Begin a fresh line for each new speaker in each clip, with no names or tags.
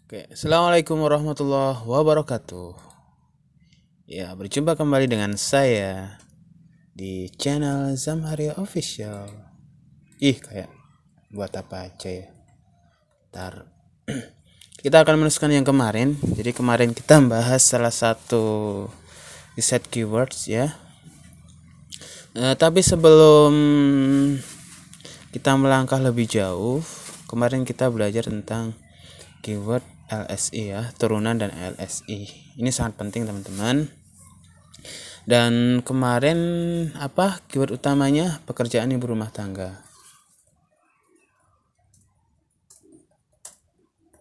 Oke, Assalamualaikum warahmatullahi wabarakatuh. Ya, berjumpa kembali dengan saya di channel Zamharia Official. Kayak buat apa aja ya. Ntar kita akan meneruskan yang kemarin. Jadi kemarin kita bahas salah satu riset keywords ya. Tapi sebelum kita melangkah lebih jauh, kemarin kita belajar tentang keyword LSI ya, turunan dan LSI. Ini sangat penting teman-teman. Dan kemarin keyword utamanya pekerjaan ibu rumah tangga.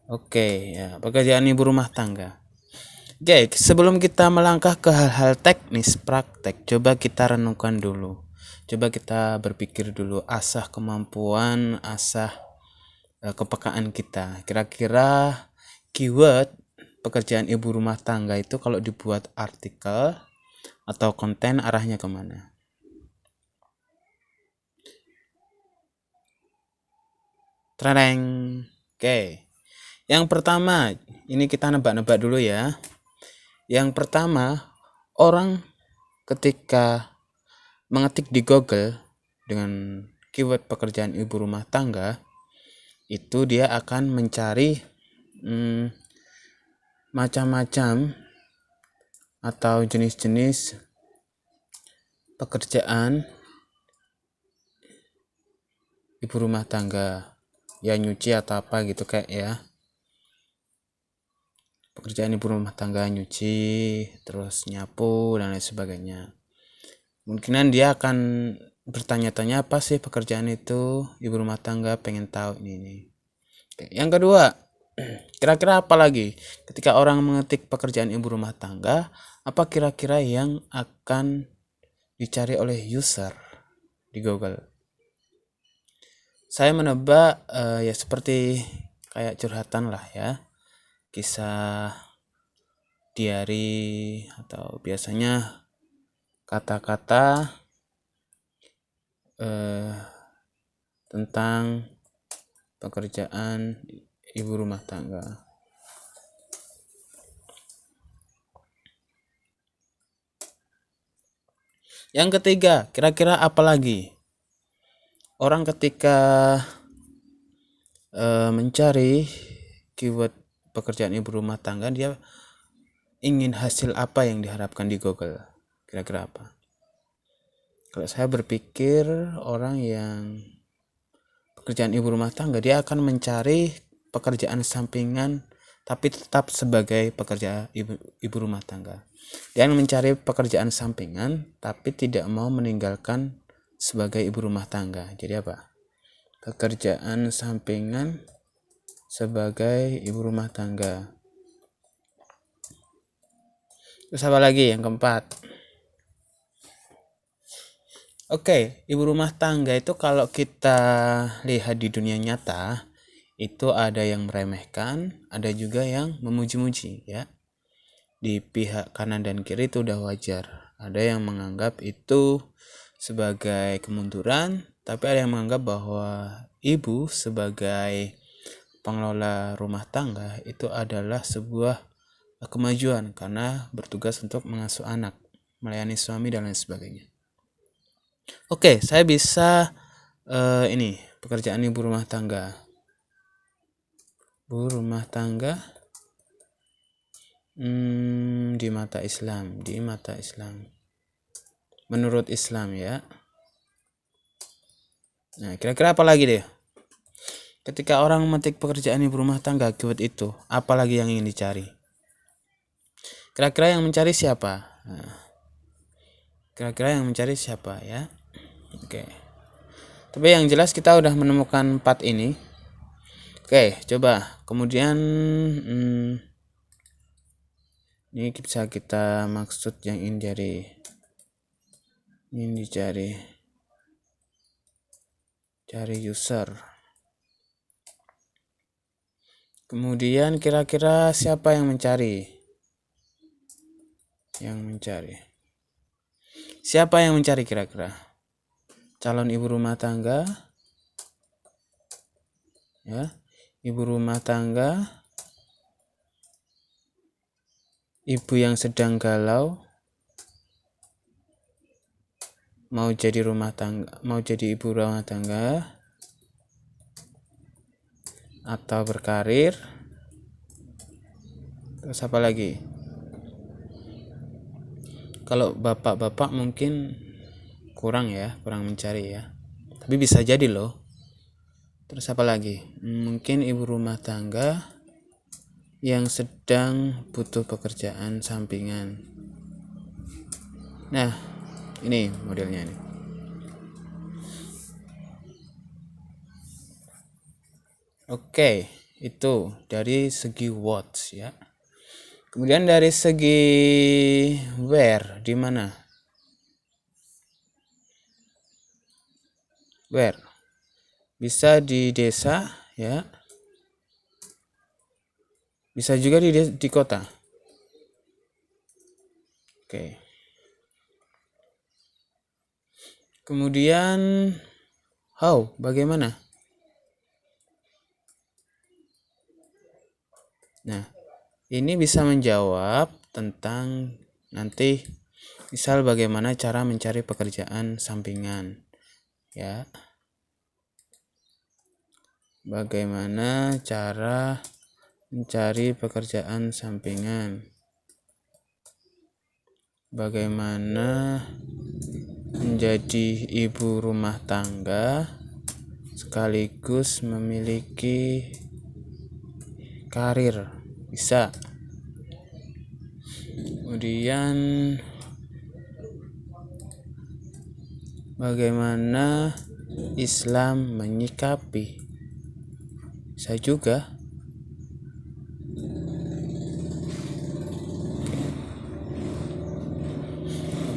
Oke, ya, pekerjaan ibu rumah tangga. Oke, sebelum kita melangkah ke hal-hal teknis praktek, coba kita renungkan dulu. Coba kita berpikir dulu, asah kemampuan, asah kepekaan kita. Kira-kira keyword pekerjaan ibu rumah tangga itu kalau dibuat artikel atau konten arahnya kemana? Tereng. Oke. Yang pertama, ini kita nebak-nebak dulu ya. Yang pertama, orang ketika mengetik di Google dengan keyword pekerjaan ibu rumah tangga, itu dia akan mencari macam-macam atau jenis-jenis pekerjaan ibu rumah tangga. Ya nyuci atau apa gitu kayak ya. Pekerjaan ibu rumah tangga nyuci, terus nyapu dan lain sebagainya. Kemungkinan dia akan bertanya-tanya apa sih pekerjaan itu, ibu rumah tangga pengen tahu ini. Oke, yang kedua, kira-kira apa lagi? Ketika orang mengetik pekerjaan ibu rumah tangga, apa kira-kira yang akan dicari oleh user di Google? Saya menebak ya seperti kayak curhatan lah ya. Kisah diary atau biasanya kata-kata tentang pekerjaan ibu rumah tangga. Yang ketiga, kira-kira apa lagi? Orang ketika mencari keyword pekerjaan ibu rumah tangga, dia ingin hasil apa yang diharapkan di Google? Kira-kira apa? Kalau saya berpikir orang yang pekerjaan ibu rumah tangga, dia akan mencari pekerjaan sampingan tapi tetap sebagai pekerja ibu rumah tangga. Dia mencari pekerjaan sampingan tapi tidak mau meninggalkan sebagai ibu rumah tangga. Jadi apa? Pekerjaan sampingan sebagai ibu rumah tangga. Terus apa lagi yang keempat? Oke, ibu rumah tangga itu kalau kita lihat di dunia nyata, itu ada yang meremehkan, ada juga yang memuji-muji ya. Di pihak kanan dan kiri itu udah wajar. Ada yang menganggap itu sebagai kemunduran, tapi ada yang menganggap bahwa ibu sebagai pengelola rumah tangga itu adalah sebuah kemajuan karena bertugas untuk mengasuh anak, melayani suami dan lain sebagainya. Oke, saya bisa ini pekerjaan ibu rumah tangga. Ibu rumah tangga di mata Islam, menurut Islam ya. Nah, kira-kira apa lagi deh? Ketika orang memetik pekerjaan ibu rumah tangga keyword itu, apa lagi yang ingin dicari? Kira-kira yang mencari siapa? Kira-kira yang mencari siapa ya? Oke. Tapi yang jelas kita udah menemukan 4 ini. Oke, coba. Kemudian ini bisa kita maksud yang ingin dicari user. Kemudian kira-kira siapa yang mencari? Siapa yang mencari kira-kira? Calon ibu rumah tangga? Ya, ibu rumah tangga ibu yang sedang galau, mau jadi ibu rumah tangga, atau berkarir. Terus apa lagi? Kalau bapak-bapak mungkin kurang mencari ya. Tapi bisa jadi loh. Terus apa lagi? Mungkin ibu rumah tangga yang sedang butuh pekerjaan sampingan. Nah, ini modelnya nih. Oke, itu dari segi what ya. Kemudian dari segi where, di mana? Where. Bisa di desa ya. Bisa juga di kota. Oke. Kemudian how, bagaimana? Nah, ini bisa menjawab tentang nanti misal bagaimana cara mencari pekerjaan sampingan ya. Bagaimana cara mencari pekerjaan sampingan? Bagaimana menjadi ibu rumah tangga sekaligus memiliki karir? Bisa. Kemudian bagaimana Islam menyikapi? Bisa juga.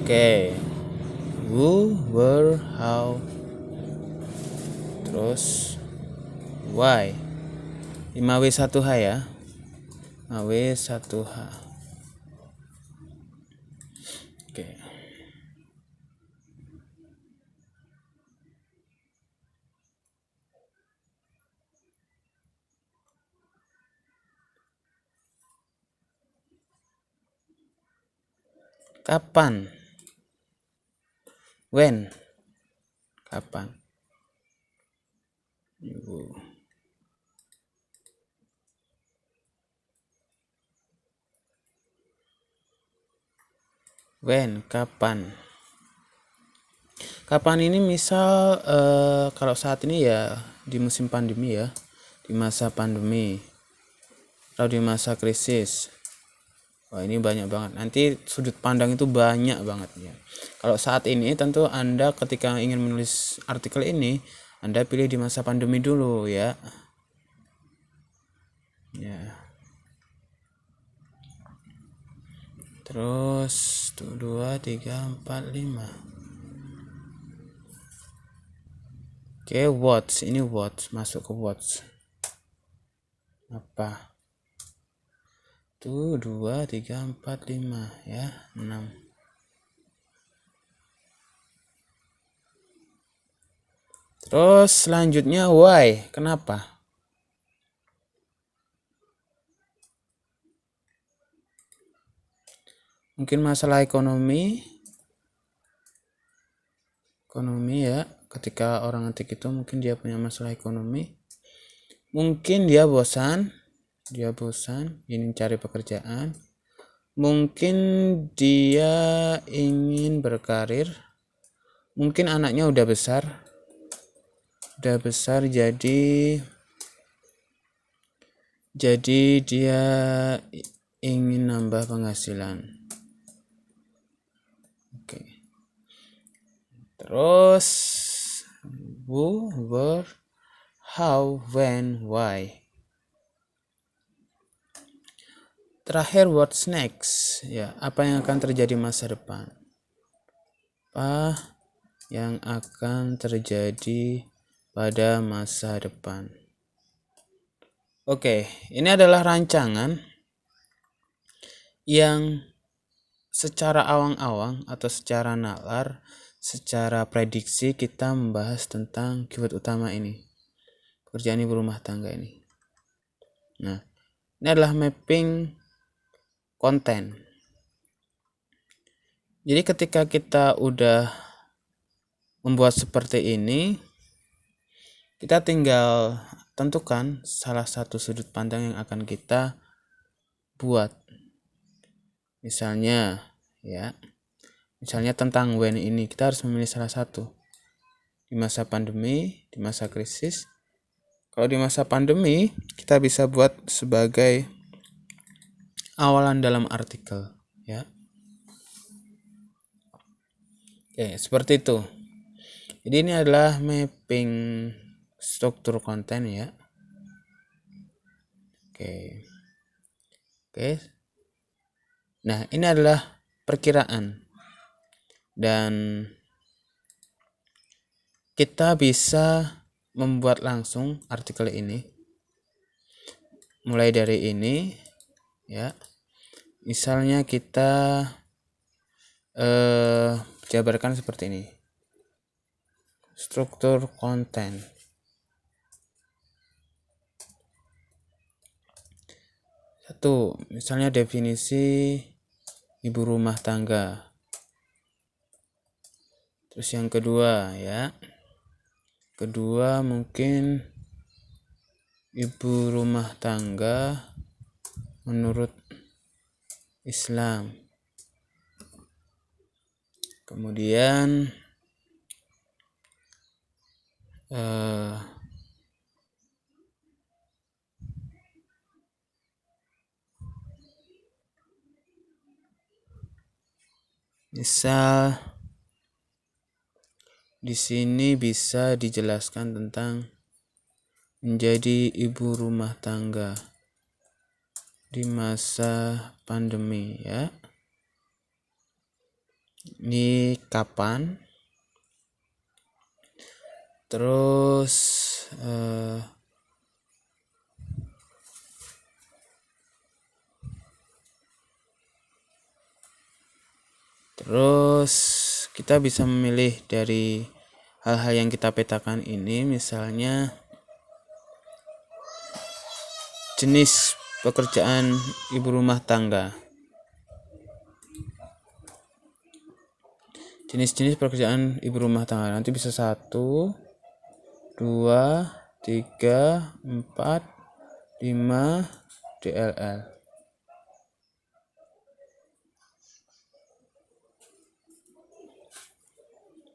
Oke. Who, where, how, terus why. 5W1H ya. 5W1H. Oke. Kapan? When? Kapan? When? Kapan? Kapan ini misal kalau saat ini ya di musim pandemi ya, di masa pandemi atau di masa krisis. Wah, ini banyak banget. Nanti sudut pandang itu banyak banget ya. Kalau saat ini tentu Anda ketika ingin menulis artikel ini, Anda pilih di masa pandemi dulu ya. Ya. Terus 2, 3, 4, 5. Oke, watch. Ini watch, masuk ke watch. Apa? 1, 2, 3, 4, 5 ya, 6. Terus selanjutnya why, kenapa? Mungkin masalah ekonomi ya, ketika orang ngetik itu mungkin dia punya masalah ekonomi. Mungkin dia bosan ingin cari pekerjaan. Mungkin dia ingin berkarir. Mungkin anaknya udah besar jadi dia ingin nambah penghasilan. Oke. Terus who, where, how, when, why. Terakhir what's next ya, apa yang akan terjadi masa depan? Apa yang akan terjadi pada masa depan? Oke, ini adalah rancangan yang secara awang-awang atau secara nalar, secara prediksi kita membahas tentang keyword utama ini, pekerjaan ibu rumah tangga ini. Nah, ini adalah mapping konten Jadi ketika kita udah membuat seperti ini, kita tinggal tentukan salah satu sudut pandang yang akan kita buat. Misalnya tentang WN ini, kita harus memilih salah satu. Di masa pandemi, di masa krisis. Kalau di masa pandemi, kita bisa buat sebagai awalan dalam artikel, ya. Oke, seperti itu. Jadi ini adalah mapping struktur konten, ya. Oke. Nah, ini adalah perkiraan. Dan kita bisa membuat langsung artikel ini. Mulai dari ini, ya. Misalnya kita jabarkan seperti ini. Struktur konten. Satu, misalnya definisi ibu rumah tangga. Terus yang kedua, ya. Kedua mungkin ibu rumah tangga menurut Islam. Kemudian misal di sini bisa dijelaskan tentang menjadi ibu rumah tangga di masa pandemi, ya. Ini kapan? Terus kita bisa memilih dari hal-hal yang kita petakan ini, misalnya jenis pekerjaan ibu rumah tangga. Jenis-jenis pekerjaan ibu rumah tangga nanti bisa 1, 2, 3, 4, 5 DLL.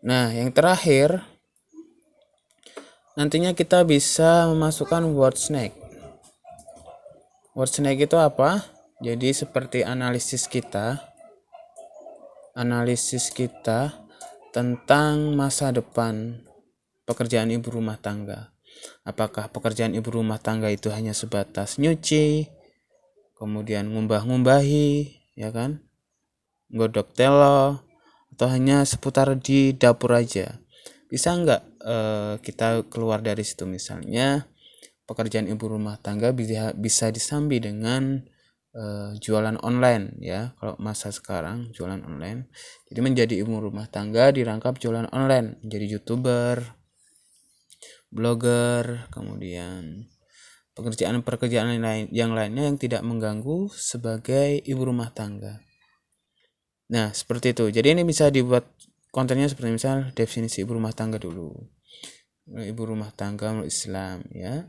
Nah, yang terakhir nantinya kita bisa memasukkan word snack. Word snack itu apa? Jadi seperti analisis kita tentang masa depan pekerjaan ibu rumah tangga. Apakah pekerjaan ibu rumah tangga itu hanya sebatas nyuci, kemudian ngumbah-ngumbahi, ya kan, godok telo, atau hanya seputar di dapur aja. Bisa nggak kita keluar dari situ? Misalnya pekerjaan ibu rumah tangga bisa disambi dengan jualan online, ya. Kalau masa sekarang jualan online, jadi menjadi ibu rumah tangga dirangkap jualan online, menjadi YouTuber, blogger, kemudian pekerjaan yang lainnya yang tidak mengganggu sebagai ibu rumah tangga. Nah, seperti itu. Jadi ini bisa dibuat kontennya seperti misal definisi ibu rumah tangga dulu. Ibu rumah tangga menurut Islam, ya.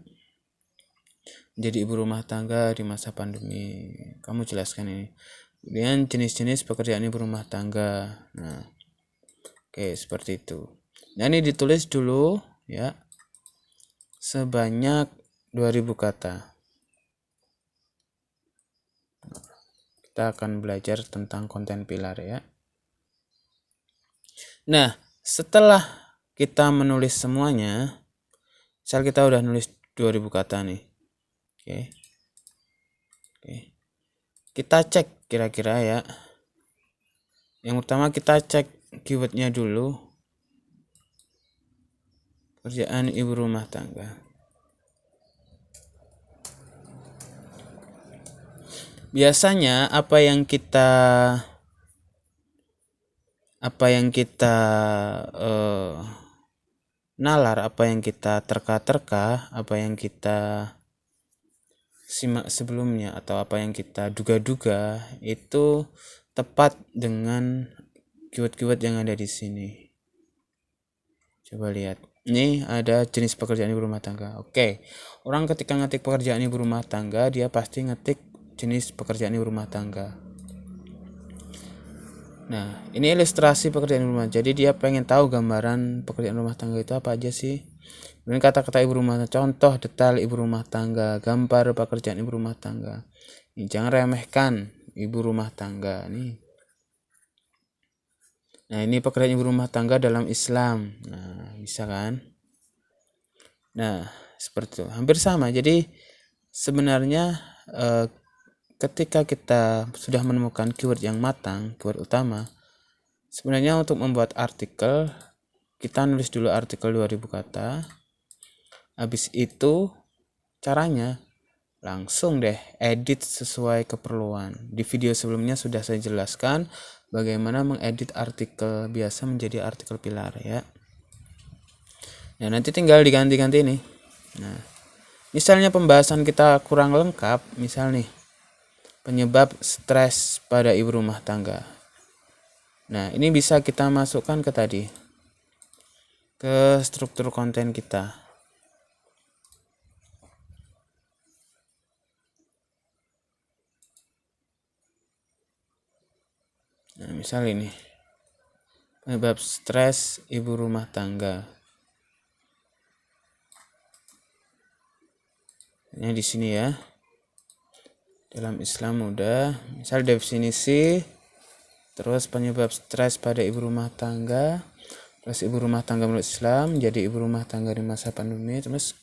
Jadi ibu rumah tangga di masa pandemi. Kamu jelaskan ini. Kemudian jenis-jenis pekerjaan ibu rumah tangga. Nah, oke, seperti itu. Nah, ini ditulis dulu, ya. Sebanyak 2000 kata. Kita akan belajar tentang konten pilar, ya. Nah, setelah kita menulis semuanya, misal kita udah nulis 2000 kata nih. Oke. Kita cek kira-kira, ya. Yang pertama kita cek keywordnya dulu. Pekerjaan ibu rumah tangga. Biasanya apa yang kita nalar, apa yang kita terka-terka, apa yang kita simak sebelumnya, atau apa yang kita duga-duga itu tepat dengan keyword-keyword yang ada di sini. Coba lihat. Ini ada jenis pekerjaan ibu rumah tangga. Oke. Orang ketika ngetik pekerjaan ibu rumah tangga, dia pasti ngetik jenis pekerjaan ibu rumah tangga. Nah, ini ilustrasi pekerjaan ibu rumah. Jadi dia pengen tahu gambaran pekerjaan rumah tangga itu apa aja sih. Kemudian kata-kata ibu rumah tangga, contoh detail ibu rumah tangga, gambar pekerjaan ibu rumah tangga. Ini jangan remehkan ibu rumah tangga nih. Nah, ini pekerjaan ibu rumah tangga dalam Islam. Nah, bisa kan? Nah, seperti itu. Hampir sama. Jadi sebenarnya ketika kita sudah menemukan keyword yang matang, keyword utama, sebenarnya untuk membuat artikel, kita nulis dulu artikel 2000 kata. Habis itu caranya langsung deh edit sesuai keperluan. Di video sebelumnya sudah saya jelaskan bagaimana mengedit artikel biasa menjadi artikel pilar ya. Nah, nanti tinggal diganti-ganti nih. Nah, misalnya pembahasan kita kurang lengkap, misal nih penyebab stres pada ibu rumah tangga. Nah, ini bisa kita masukkan ke tadi, ke struktur konten kita. Nah, misal ini penyebab stres ibu rumah tangga. Ini di sini ya. Dalam Islam udah, misal definisi, terus penyebab stres pada ibu rumah tangga, terus ibu rumah tangga menurut Islam, jadi ibu rumah tangga di masa pandemi, terus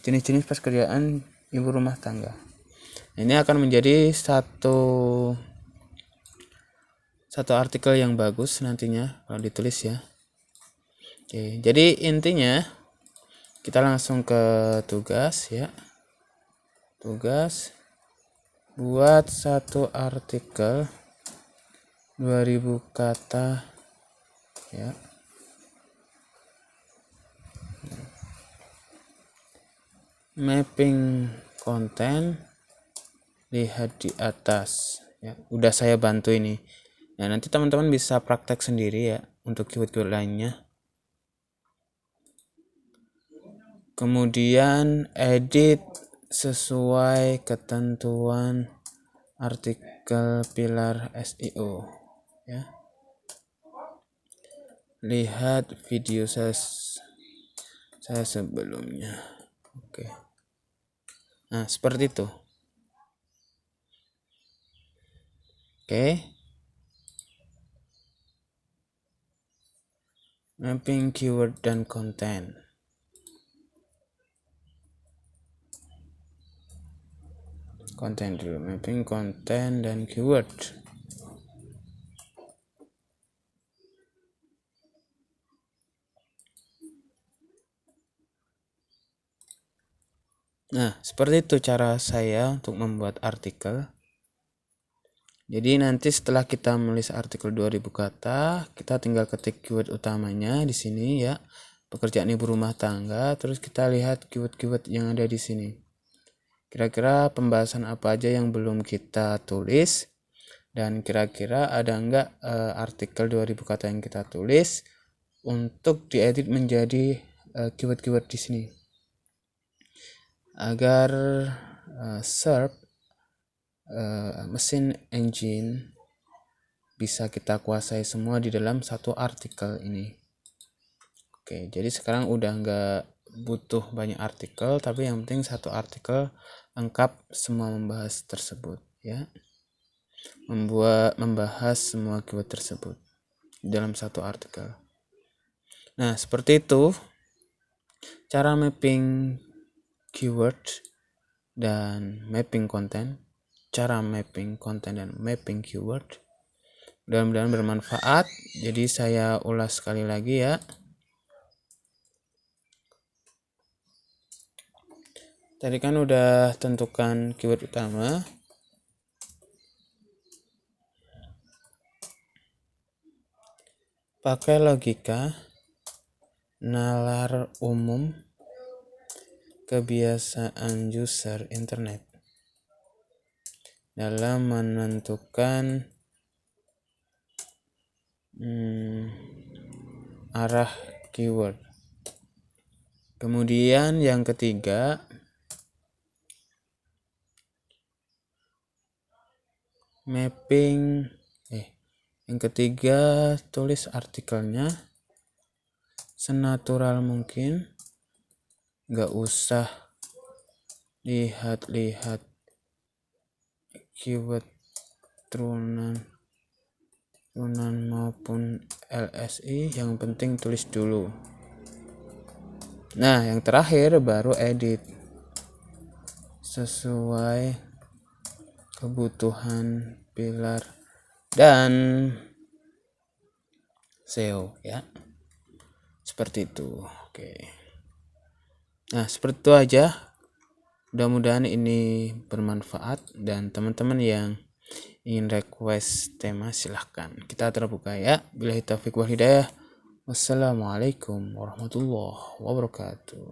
jenis-jenis pekerjaan ibu rumah tangga. Ini akan menjadi satu artikel yang bagus nantinya kalau ditulis ya. Oke, jadi intinya kita langsung ke tugas ya. Tugas buat satu artikel 2000 kata ya. Mapping konten, lihat di atas ya. Udah saya bantu ini. Nah, nanti teman-teman bisa praktek sendiri ya untuk keyword-keyword lainnya. Kemudian edit sesuai ketentuan artikel pilar SEO ya. Lihat video saya sebelumnya. Oke. Nah, seperti itu. Oke. Mapping keyword dan konten. Konten dulu, mapping konten dan keyword. Nah, seperti itu cara saya untuk membuat artikel. Jadi nanti setelah kita menulis artikel 2000 kata, kita tinggal ketik keyword utamanya di sini ya. Pekerjaan ibu rumah tangga, terus kita lihat keyword-keyword yang ada di sini. Kira-kira pembahasan apa aja yang belum kita tulis, dan kira-kira ada enggak artikel 2000 kata yang kita tulis untuk diedit menjadi keyword-keyword di sini. Agar SERP mesin engine bisa kita kuasai semua di dalam satu artikel ini. Oke, jadi sekarang udah nggak butuh banyak artikel, tapi yang penting satu artikel lengkap semua membahas tersebut ya. Membahas semua keyword tersebut dalam satu artikel. Nah, seperti itu cara mapping keyword dan mapping konten. Cara mapping konten dan mapping keyword. Mudah-mudahan bermanfaat. Jadi saya ulas sekali lagi ya. Tadi kan udah tentukan keyword utama. Pakai logika nalar umum kebiasaan user internet dalam menentukan arah keyword. Kemudian yang ketiga, tulis artikelnya senatural mungkin, nggak usah lihat-lihat keyword turunan maupun LSI, yang penting tulis dulu. Nah, yang terakhir baru edit sesuai kebutuhan pilar dan SEO ya. Seperti itu. Oke. Nah, seperti itu aja. Mudah-mudahan ini bermanfaat, dan teman-teman yang ingin request tema silahkan. Kita terbuka ya. Billahi taufiq wal hidayah. Wassalamualaikum warahmatullahi wabarakatuh.